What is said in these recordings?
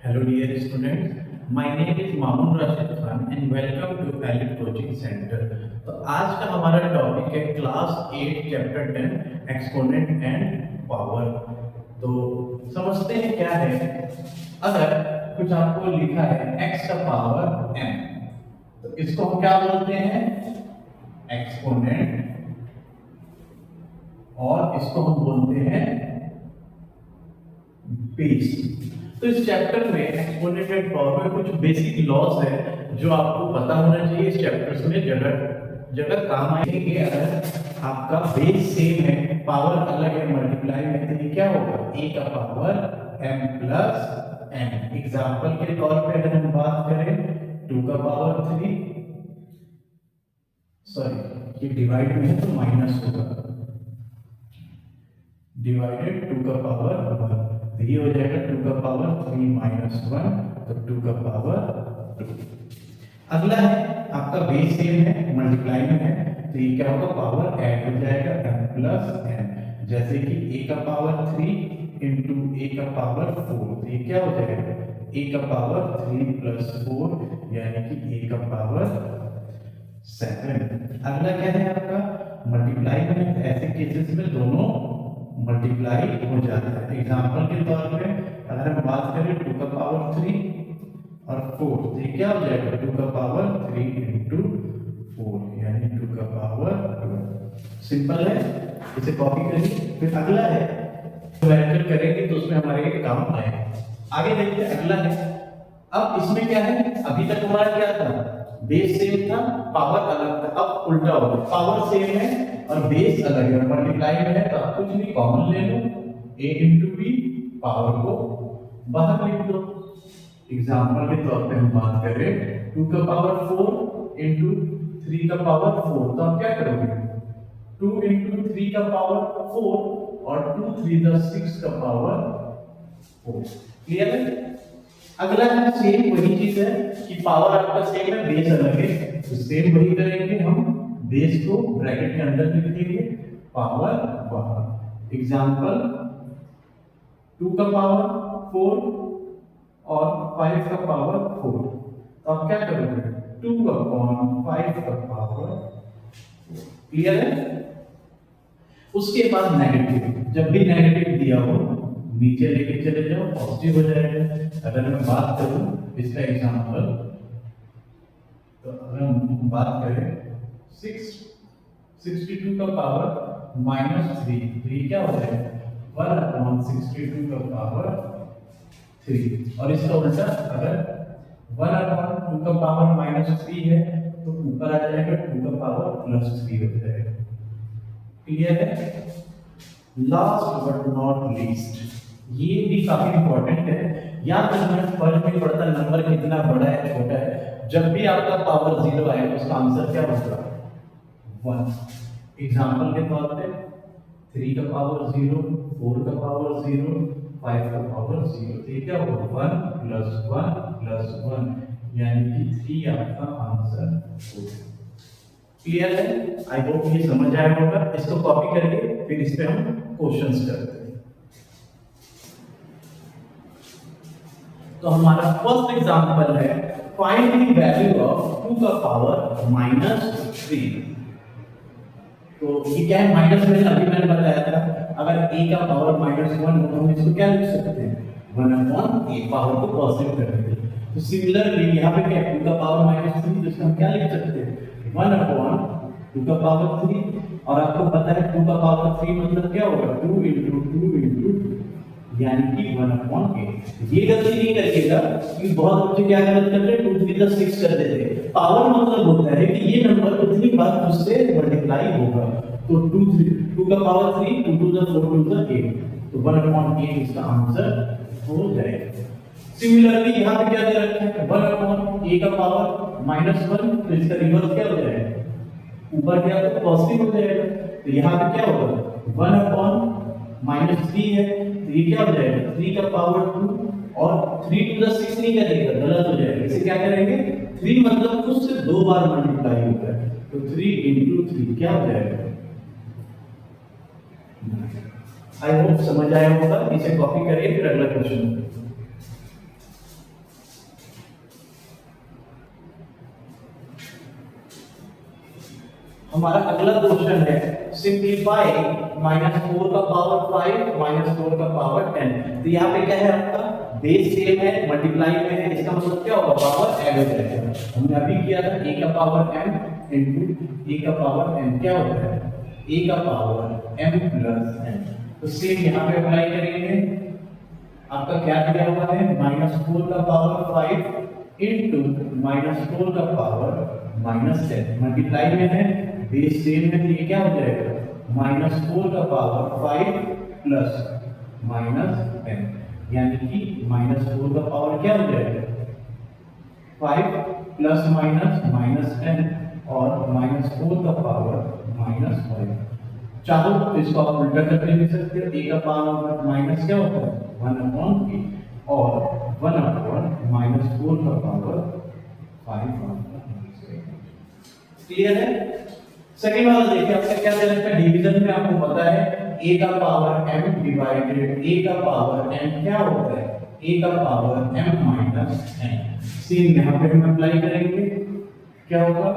Hello dear students, my name is Mamun Rashid Khan and welcome to Elite Coaching Center। तो आज का हमारा टॉपिक है class 8 chapter 10 exponent and power. तो समझते हैं क्या है। अगर कुछ आपको लिखा है x का पावर m, तो इसको हम क्या बोलते हैं? एक्सपोनेंट, और इसको हम बोलते हैं बेस। तो इस चैप्टर में एक्सपोनेंट एंड पावर में कुछ बेसिक लॉस है जो आपको पता होना चाहिए। इस चैप्टर्स में जगह जगह काम आएंगे। अगर आपका बेस सेम है, पावर अलग है, मल्टीप्लाई में, तो ये क्या होगा? a का power m plus n। Example के तौर पे अगर हम बात करें 2 का पावर 3, सॉरी ये डिवाइड में है तो माइनस होगा, डिवाइडेड 2 का पावर 1, तो ये हो जाएगा 2 का पावर 3 माइनस 1, तो 2 का पावर 2। अगला है आपका बेस सेम है, मल्टीप्लाई में है, तो ये क्या होगा? पावर ऐड हो जाएगा m प्लस n। जैसे कि a का पावर 3 इंटू a का पावर 4, तो ये क्या हो जाएगा? a का पावर 3 प्लस 4 यानी कि a का पावर 7। अगला क्या है आपका? मल्टीप्लाई में, ऐसे केसेस में दोनों मल्टीप्लाई हो जाता है। एग्जांपल के तौर पे अगर हम बात करें 2 का पावर 3 और 4, तो ये क्या हो जाएगा? 2 का पावर 3 इंटू 4 यानी 2 का पावर 2। सिंपल है, इसे कॉपी करिए। फिर अगला है ऐड करेंगे तो उसमें हमारे काम आएगा। आगे देखते हैं अगला है। अब इसमें क्या है? अभी तक हमारा क्या था? बेस सेम था, पावर अलग था। अब उल्टा हो गया, पावर सेम है और बेस अलग है, मल्टीप्लाई में है, तो आप कुछ भी कॉमन ले लो, a इंटू बी, पावर को बाहर लिख दो। एग्जांपल के तौर पे हम बात करें 2 का पावर 4 इंटू 3 का पावर 4, तो आप क्या करोगे? 2 इंटू 3 का पावर 4 और 2 3 द 6 का पावर 4। क्लियर है? अगला है सेम वही चीज है कि पावर आपका सेम है, बेस अलग है, तो सेम वही करेंगे हम। बेस को ब्रैकेट के अंदर लिख देंगे, पावर बाहर। एग्जांपल 2 का पावर 4 और 5 का पावर 4, तो आप क्या करोगे? 2 अपॉन 5 का पावर। क्लियर है? उसके बाद नेगेटिव, जब भी नेगेटिव दिया हो नीचे लेके चले जाओ, पॉजिटिव हो जाएगा। अगर मैं बात करूं इसका एग्जांपल, तो अगर हम बात करें 62 का पावर -3, तो ये क्या हो जाएगा? 1 अपॉन 62 का पावर 3। और इसका उल्टा, अगर 1 अपॉन 2 का पावर -3 है तो ऊपर आ जाएगा 2 का पावर +3 हो जाएगा। क्लियर है? लास्ट बट नॉट लीस्ट, ये भी काफी इंपॉर्टेंट है। याद रखना फर्क नहीं पड़ता नंबर कितना बड़ा है छोटा है, जब भी आपका पावर 0 आएगा उसका आंसर क्या होगा? 1। एग्जांपल के तौर पे 3 का पावर 0, 4 का पावर 0, 5 का पावर 0, तो ये क्या होगा? 1 + 1 + 1 यानी कि 3 आपका आंसर होगा। क्लियर है? आई होप ये समझ आया होगा। इसको कॉपी करके फिर इस पे हम क्वेश्चंस करते हैं। तो हमारा फर्स्ट एग्जांपल है, फाइंड द वैल्यू ऑफ 2 का पावर -3। तो ये क्या है? माइनस में अभी मैंने बताया था, अगर a का पावर -1 हो तो हम इसको क्या लिख सकते हैं? 1 अपॉन a, पावर को पॉजिटिव कर देते हैं। तो सिमिलरली यहाँ पे क्या है? 2 का पावर -3, तो इसको हम क्या लिख सकते हैं? 1 अपॉन 2 का पावर 3। और आपको पता है 2 का पावर 3 मतलब क्या होगा? 2 इंटू 2 इंटू 2 यानी कि 1 अपॉन 8। ये गलती नहीं करिएगा कि बहुत बच्चे क्या गलत करते हैं? 2 3 द 6 कर देते हैं। पावर मतलब होता है कि ये नंबर उतनी बार उससे मल्टीप्लाई होगा, तो 2 का पावर 3, 2 2 द 4 2 द 8, तो 1 अपॉन 8 इसका आंसर हो जाएगा। सिमिलरली यहाँ पे क्या दे रखा है? 1 अपॉन a का पावर -1, तो इसका रिवर्स क्या हो जाएगा? ऊपर क्या तो पॉजिटिव हो जाएगा, तो यहाँ पे क्या होगा? 1 अपॉन -3 है, तो ये क्या हो जाएगा? 3 का पावर 2 और 3 to the 6 नहीं करेगा, गलत हो जाएगा। इसे क्या करेंगे? 3 मतलब खुद से 2 बार मल्टीप्लाई होता है, तो 3 इंटू 3 क्या हो जाएगा? आई होप समझ आया होगा। इसे कॉपी करिए, फिर अगला क्वेश्चन। हमारा अगला क्वेश्चन है सिंप्लीफाई -4 का पावर 5 -4 का पावर 10। तो यहाँ पे क्या है आपका बेस सेम है, मल्टीप्लाई में है, इसका मतलब क्या होगा पावर ऐड हो जाएगा। हमने अभी किया था a का पावर m इनटू a का पावर n क्या होता है a का पावर m प्लस n। तो सेम यहाँ पे अप्लाई करेंगे। आपका क्या दिया हुआ है -4 का पावर 5 इनटू -4 का पावर -10 मल्टीप्लाई में है, बेस सेम है, तो ये क्या हो जाएगा -4 का पावर 5 प्लस -10 यानी कि -4 का पावर क्या हो जाएगा 5 प्लस माइनस -10 और -4 का पावर -5। चाहो तो इसको आप उल्टा करके लिख सकते हो, a का पावर माइनस क्या होता है 1/a और 1/-4 का पावर 5। क्लियर है। सेकंड वाला देखिए, आपका क्या दे रखा है डिवीजन में, आपको पता है a का पावर m डिवाइडेड a का पावर n क्या होता है a का power m minus n। Same यहाँ पे हम अप्लाई करेंगे, क्या होगा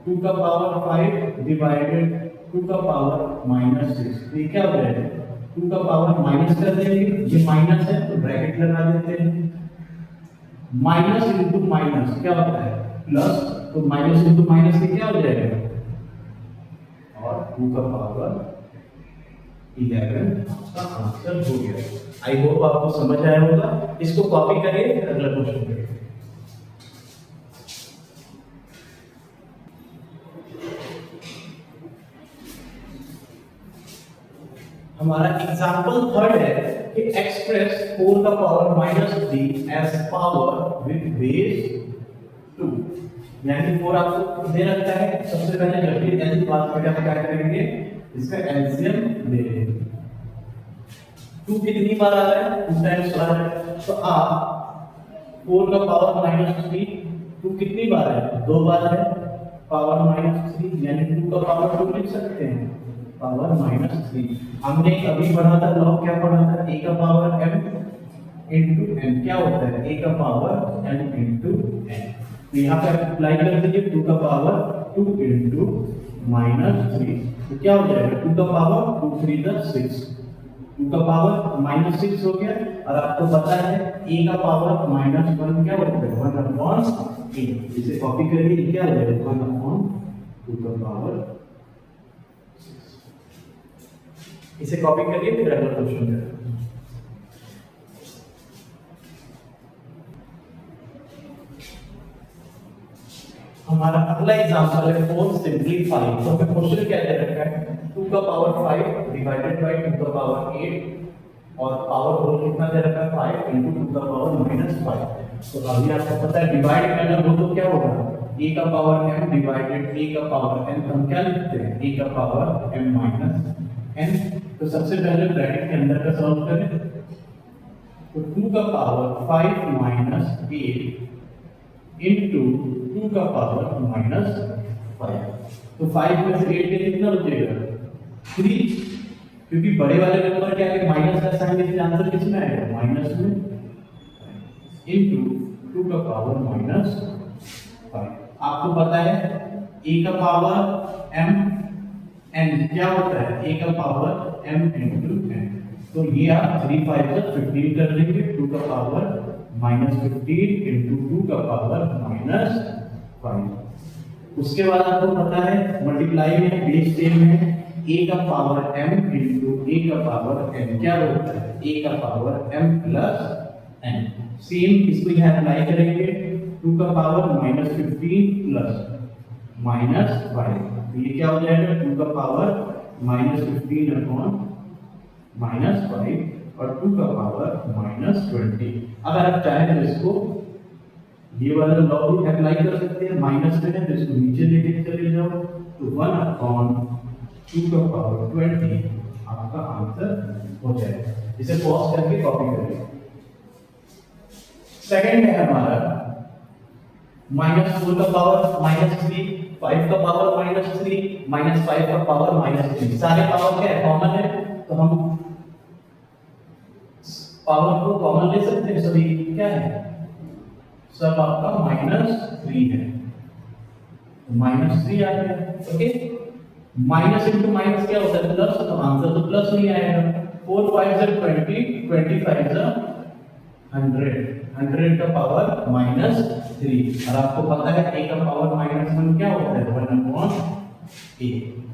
2 का पावर 5 डिवाइडेड 2 का पावर -6। ये क्या हो जाएगा 2 का पावर माइनस कर देंगे, ये माइनस है तो ब्रैकेट लगा देते हैं, माइनस इंटू माइनस क्या होता है प्लस, तो माइनस इंटू माइनस ये क्या हो जाएगा और 2 का पावर 11 आपका आंसर हो गया। आई होप आपको समझ आया होगा। इसको कॉपी करिए, अगला क्वेश्चन करिए। हमारा एग्जांपल थर्ड है कि एक्सप्रेस 4 का power -3 as power with base 2। यानी 4 आपको दे रखा है। सबसे पहले जब भी एल बात करें आप क्या करेंगे इसका एलसीएम ले लेंगे। 2 कितनी बार आ रहा है 2 टाइम्स आ रहा है, तो आप 4 का पावर -3 2 कितनी बार है 2 बार है पावर -3 यानी 2 का पावर 2 लिख सकते हैं पावर -3। हमने अभी पढ़ा था लॉग, क्या पढ़ा था a का पावर m इनटू n क्या होता है a का पावर n इनटू n। तो यहाँ पे अप्लाई कर दीजिए 2 का पावर 2 इनटू -3, तो क्या हो जाएगा 2 का पावर 2 3 6, 2 का पावर -6 हो गया। और आपको पता है a का पावर -1 क्या होता है 1/8। इसे कॉपी करिए, क्या हो जाएगा 1/2 का पावर। इसे कॉपी करिए, फिर अगला क्वेश्चन करें। हमारा अगला एग्जांपल है 4 सिंपलीफाई। तो हमें क्वेश्चन क्या दे रखा है 2 का पावर 5 डिवाइडेड बाय 2 का पावर 8 और पावर होल कितना दे रखा है 5 इनटू 2 का पावर -5। तो अभी आपको पता है डिवाइड करना हो तो क्या होगा a का पावर m डिवाइडेड a का पावर n। हम क्या लिखते हैं a का पावर m माइनस n। तो सबसे पहले ब्रैकेट के अंदर का सॉल्व करें, तो 2 का पावर 5 माइनस 8 इनटू 2 का पावर -5। तो 5 में से 8 के कितना बचेगा 3, क्योंकि बड़े वाले नंबर क्या है माइनस का साइन, इसलिए आंसर किस में आएगा माइनस में, इनटू 2 का पावर -5। आपको पता है a का पावर m n क्या होता है a का पावर m इनटू n। तो ये आप 3 5 से 15 कर देंगे, 2 का पावर -15 इनटू 2 का पावर -5। उसके बाद आपको पता है मल्टीप्लाई में बेस सेम है, a का पावर m इनटू a का पावर n क्या होता है a का power m plus n। Same इसको यहाँ अप्लाई करेंगे, 2 का पावर -15 प्लस -5, ये क्या हो जाएगा 2 का पावर -15 अपॉन -5 और 2 का पावर -20। अगर आप चाहें तो इसको ये वाला लॉ भी अप्लाई कर सकते हैं, माइनस में है तो इसको नीचे लेके चले जाओ, तो 1 अपॉन 2 का पावर 20 आपका आंसर हो जाएगा। इसे पॉज करके कॉपी करिए। सेकंड है हमारा -4 का पावर -3, 5 का पावर -3, -5 का पावर -3। सारे पावर क्या है कॉमन है, तो हम पावर को कॉमन ले सकते हैं, सभी क्या है सब आपका -3 है, -3 आ गया। ओके, माइनस इंटू माइनस क्या होता है प्लस, तो आंसर तो प्लस नहीं आएगा। 4 5 से 20, 25 से 100, 100 का पावर -3। और आपको पता है a का पावर -1 क्या होता है 1/a।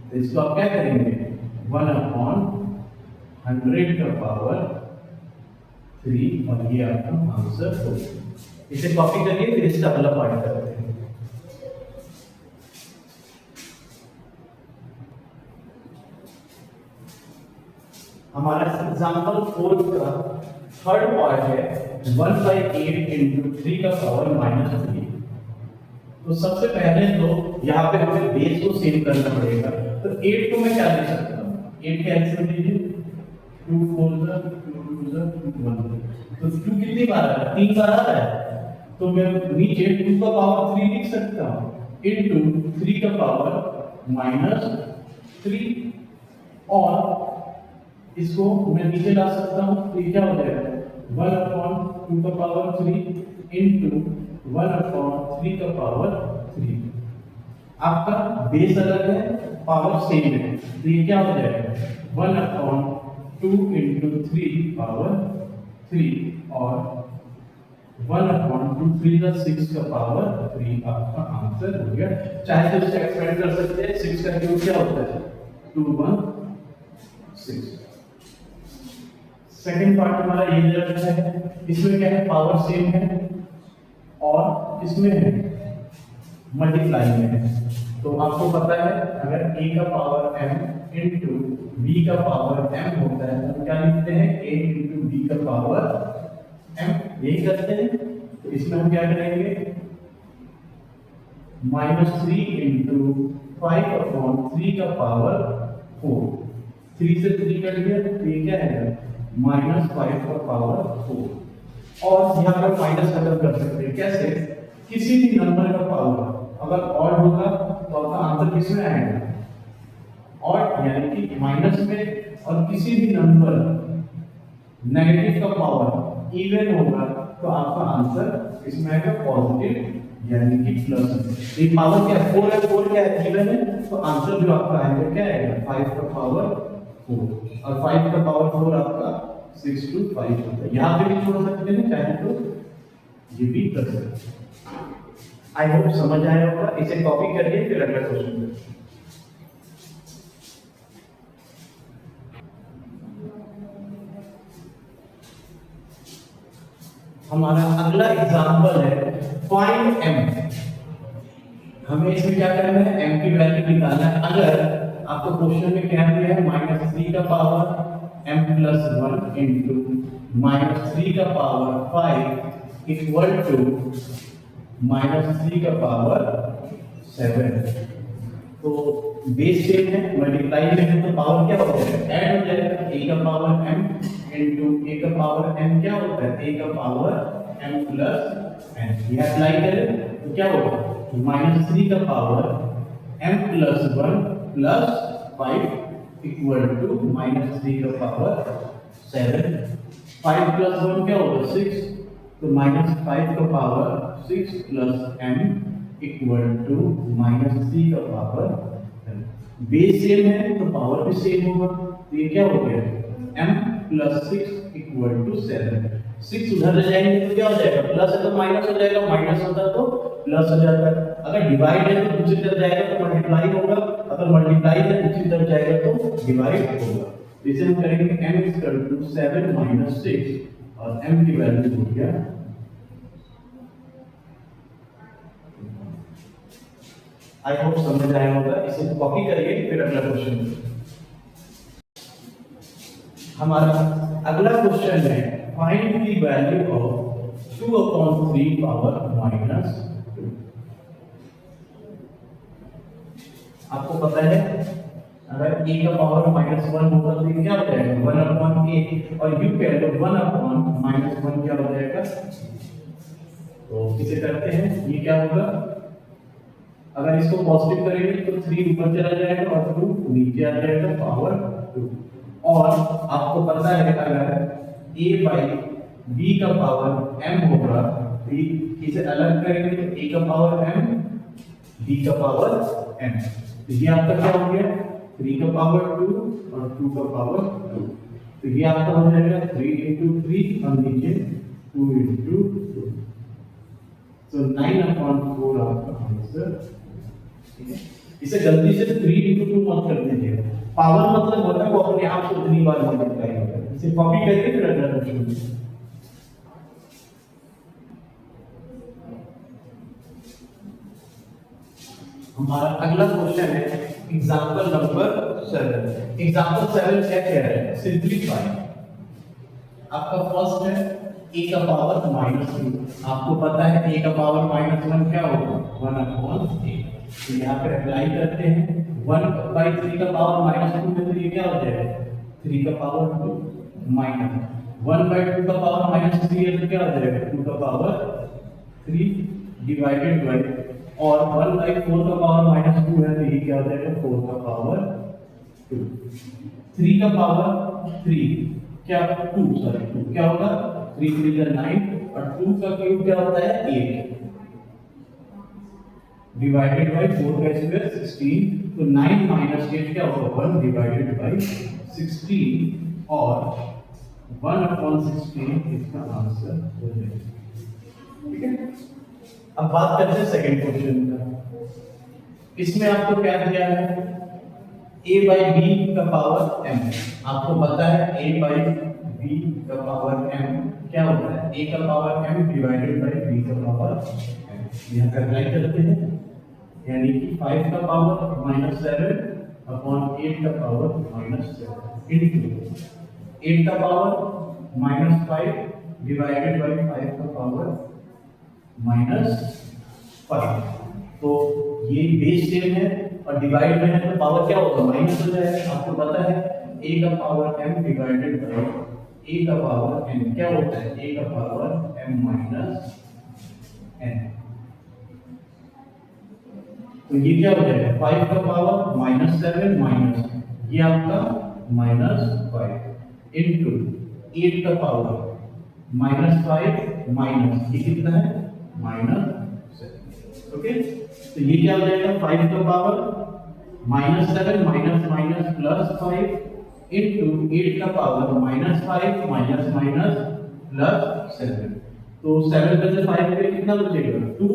तो इसको आप क्या करेंगे 1/100 का पावर 3 और ये आपका आंसर होगा। इसे कॉपी करिए फिर इसका अगला पार्ट करते हैं। हमारा एग्जांपल 4 का थर्ड पार्ट है 1/8 into 3 का पावर -3। तो सबसे पहले तो यहाँ पे हमें बेस को सेव करना पड़ेगा। तो 8 को मैं क्या लिख सकता हूँ 8 के आंसर दीजिए 2 4 2 2 1। तो 2 कितनी बार आ रहा है 3 बार आ रहा है। तो मैं नीचे 2 का पावर 3 लिख सकता हूँ इनटू 3 का पावर -3 और इसको मैं नीचे ला सकता हूँ। तो क्या हो जाएगा 1/2 का पावर 3 इनटू 1/3 का पावर 3। आपका बेस अलग है पावर सेम है। तो ये क्या हो जाएगा 1/2 इनटू 3 पावर 3 और 1/2 3 का 6 का पावर 3 आपका आंसर हो गया। चाहे तो इसे एक्सपेंड कर सकते हैं। 6 का क्यूब क्या होता है 216। सेकंड पार्ट हमारा ये दे रखा है। इसमें क्या है पावर सेम है और इसमें है मल्टीप्लाई में है। तो आपको पता है अगर a का पावर m इनटू b का पावर m होता है तो क्या लिखते हैं a इनटू b का पावर m, यही करते हैं। तो इसमें हम क्या करेंगे -3 इनटू 5/3 का पावर 4। 3 से 3 कट गया तो ये क्या है -5 का पावर 4। और यहाँ पर माइनस खत्म कर सकते हैं कैसे, किसी भी नंबर का पावर अगर ऑड होगा तो आपका आंसर किस में आएगा ऑड, यानी कि माइनस में। और किसी भी नंबर नेगेटिव का पावर इवन होगा तो आपका आंसर किसमें आएगा पॉजिटिव यानी कि प्लस में। ये पावर क्या है 4 है, 4 क्या है इवन है। तो आंसर जो आपका आएगा क्या आएगा 5 का पावर 4 और 5 का पावर 4 आपका 6 to 5 होता है। यहाँ पे भी छोड़ सकते हैं चाहे तो ये भी कर सकते हैं। आई होप समझ आया होगा। इसे कॉपी करिए फिर अगला क्वेश्चन करिए। हमारा अगला एग्जांपल है फाइंड m। हमें इसमें क्या करना है m की वैल्यू निकालना है। अगर आपको क्वेश्चन में क्या दिया है -3 का पावर m plus 1 into -3 का पावर 5 इक्वल टू -3 का पावर 7। तो बेस सेम है मल्टीप्लाई में है तो पावर क्या हो जाएगा ऐड हो जाएगा। a का पावर m into a का पावर m क्या होता है a का पावर m plus n। ये अप्लाई करें तो क्या होगा -3 का power m plus 1 plus 5 equal to -3 का पावर 7। 5 plus 1 क्या होगा 6। तो -5 का power 6 plus m equal to -3 का पावर 10। बेस सेम है तो पावर भी सेम होगा। तो ये क्या हो गया m plus 6 इक्वल टू 7। 6 उधर ले जाएंगे तो क्या हो जाएगा प्लस है तो माइनस हो जाएगा, माइनस होता तो प्लस हो जाता है। अगर डिवाइड है तो दूसरी तरफ जाएगा तो मल्टीप्लाई होगा, अगर मल्टीप्लाई है दूसरी तरफ जाएगा तो डिवाइड होगा। इसे हम करेंगे m इक्वल टू 7 minus 6 और m की वैल्यू हो गया। आई होप समझ आया होगा। इसे कॉपी करिए फिर अगला क्वेश्चन। हमारा अगला क्वेश्चन है find the value of 2/3 power -2। आपको पता है अगर a का पावर -1 होगा तो ये क्या हो जाएगा 1/a और u कह लो 1/-1 क्या हो जाएगा। तो इसे करते हैं ये क्या होगा अगर इसको पॉजिटिव करेंगे तो 3 ऊपर चला जाएगा और 2 नीचे आ जाएगा पावर 2। और आपको पता है अगर a by b का पावर m होगा तो इसे अलग करेंगे तो a का पावर m b का पावर m। तो ये आपका क्या हो गया 3 का पावर 2 और 2 का पावर 2। तो ये आपका हो जाएगा 3 into 3 और नीचे 2 into 2। तो 9/4 आपका आंसर। ठीक है, इसे गलती से 3 into 2 मत कर दीजिए। पावर मतलब होता है वो अपने आप से उतनी बार मल्टीप्लाई होता है। इसे कॉपी करके फिर अगला क्वेश्चन। हमारा अगला क्वेश्चन है एग्जांपल नंबर 7। एग्जांपल 7 क्या कह रहा है? सिंपलीफाई। आपका फर्स्ट है a का पावर -2। आपको पता है a का पावर -1 क्या होगा? 1/8। तो यहाँ पे अप्लाई करते हैं 1/3 का पावर -2 में, तो ये क्या हो जाएगा? 3 का पावर 2 माइनस 1/2 का पावर -3 है तो क्या हो जाएगा? 2 का पावर 3 डिवाइडेड बाय, और 1/4 का पावर -2 है तो ये क्या हो जाएगा? 4 का पावर 2। 3 का पावर 3 क्या 2 क्या होगा? 3 3 का 9 और 2 का क्यूब क्या होता है? 8 डिवाइडेड बाय 4 का स्क्वायर 16। तो 9 माइनस 8 क्या होगा? 1 डिवाइडेड बाय 16 और 1/16 इसका आंसर हो जाएगा। ठीक है, अब बात करते हैं सेकंड क्वेश्चन का। इसमें आपको क्या दिया है? a by b का पावर m। आपको पता है a by b का पावर m क्या होता है? a का power m divided by b का पावर m। यहाँ पर अप्लाई करते हैं, यानी कि 5 का पावर -7 अपॉन 8 का पावर -7 इनटू 8 का पावर -5 डिवाइडेड बाय 5 का पावर -5। तो ये बेस सेम है और डिवाइड में है तो पावर क्या होगा? माइनस हो जाएगा। आपको पता है a का power m divided by a का पावर n क्या होता है? a का पावर m माइनस n। तो ये क्या हो जाएगा? 5 का पावर -7 माइनस ये आपका -5 इनटू 8 का पावर -5 माइनस ये कितना है? -7। ओके, तो ये क्या हो जाएगा? 5 का power -7 minus minus plus 5 into 8 का पावर -5 माइनस माइनस प्लस 7। तो 7 में से 5 पे कितना बचेगा? 2।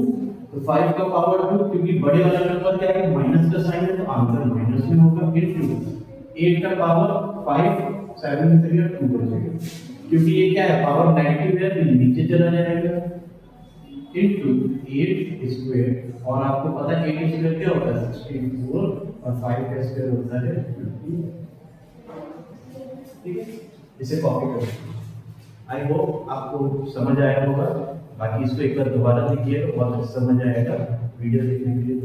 तो 5 का पावर 2, क्योंकि बड़े वाला नंबर क्या है? माइनस का साइन है तो आंसर माइनस में होगा। इनटू 8 का पावर 5 7 में से 2 बचेगा, क्योंकि ये क्या है? पावर नेगेटिव है तो ये नीचे चला जाएगा। इनटू 8 स्क्वायर, और आपको पता है 8 स्क्वायर क्या होता है? 64 और 5 का स्क्वायर होता है 50। ठीक है, इसे कॉपी करें। आई होप आपको समझ आया होगा। बाकी इसको एक बार दोबारा देखिए, बहुत समझ आएगा। वीडियो देखने के लिए